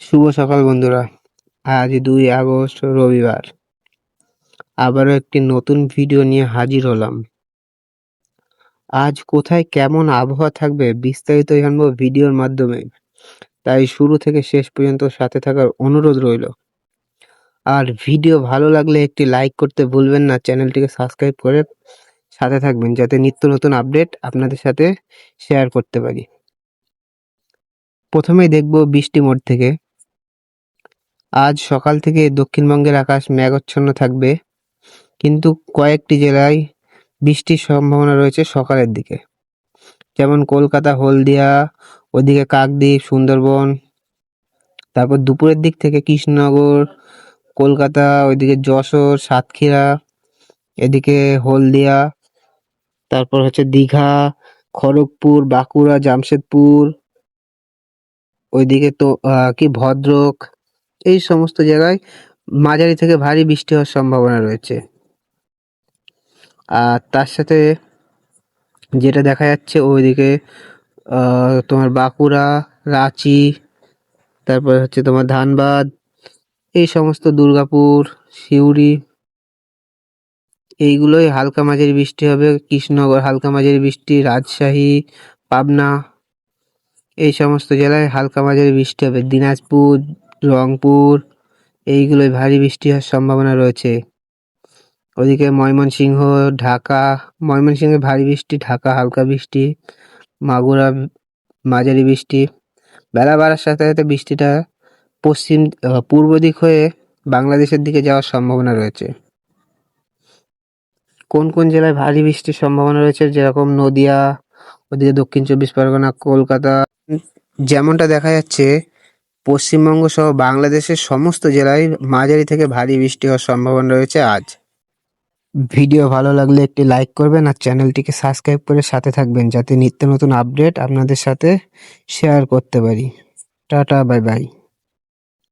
শুভ সকাল বন্ধুরা। আজ 2 আগস্ট রবিবার। আবারও একটি নতুন ভিডিও নিয়ে হাজির হলাম। আজ কোথায় কেমন আবহাওয়া থাকবে বিস্তারিত জানবো ভিডিওর মাধ্যমে। তাই শুরু থেকে শেষ পর্যন্ত সাথে থাকার অনুরোধ রইল। আর ভিডিও ভালো লাগলে একটি লাইক করতে ভুলবেন না, চ্যানেলটিকে সাবস্ক্রাইব করে সাথে থাকবেন যাতে নিত্য নতুন আপডেট আপনাদের সাথে শেয়ার করতে পারি। প্রথমেই দেখব বৃষ্টি মোড থেকে। আজ সকাল থেকে দক্ষিণবঙ্গের আকাশ মেঘাচ্ছন্ন থাকবে, কিন্তু কয়েকটি জেলায় বৃষ্টির সম্ভাবনা রয়েছে সকালের দিকে, যেমন কলকাতা, হলদিয়া, ওদিকে কাকদ্বীপ, সুন্দরবন। তারপর দুপুরের দিক থেকে কৃষ্ণনগর, কলকাতা, ওইদিকে যশোর, সাতক্ষীরা, এদিকে হলদিয়া, তারপর হচ্ছে দীঘা, খড়গপুর, বাঁকুড়া, জামশেদপুর, ওইদিকে তো ভদ্রক, এই সমস্ত জায়গায় মাঝারি থেকে ভারী বৃষ্টি হওয়ার সম্ভাবনা রয়েছে। আর তার সাথে যেটা দেখা যাচ্ছে ওইদিকে তোমার বাঁকুড়া, রাঁচি, তারপর হচ্ছে তোমার ধানবাদ, এই সমস্ত দুর্গাপুর, সিউড়ি, এইগুলোই হালকা মাঝারি বৃষ্টি হবে। কৃষ্ণনগর হালকা মাঝারি বৃষ্টি, রাজশাহী, পাবনা, এই সমস্ত জেলায় হালকা মাঝারি বৃষ্টি হবে। দিনাজপুর, রংপুর, এইগুলোই ভারী বৃষ্টি হওয়ার সম্ভাবনা রয়েছে। ওদিকে ময়মনসিংহ, ঢাকা, ময়মনসিংহে ভারী বৃষ্টি, ঢাকা হালকা বৃষ্টি, মাগুরা মাঝারি বৃষ্টি। বেলা বাড়ার সাথে সাথে বৃষ্টিটা পূর্ব দিক হয়ে বাংলাদেশের দিকে যাওয়ার সম্ভাবনা রয়েছে। কোন কোন জেলায় ভারী বৃষ্টির সম্ভাবনা রয়েছে, যেরকম নদিয়া, ওদিকে দক্ষিণ 24 পরগনা, কলকাতা। যেমনটা দেখা যাচ্ছে পশ্চিমবঙ্গ সহ বাংলাদেশের সমস্ত জেলায় মাঝারি থেকে ভারী বৃষ্টি হওয়ার সম্ভাবনা রয়েছে আজ। ভিডিও ভালো লাগলে একটি লাইক করবেন আর চ্যানেলটিকে সাবস্ক্রাইব করে সাথে থাকবেন যাতে নিত্য নতুন আপডেট আপনাদের সাথে শেয়ার করতে পারি। Tata, bye bye.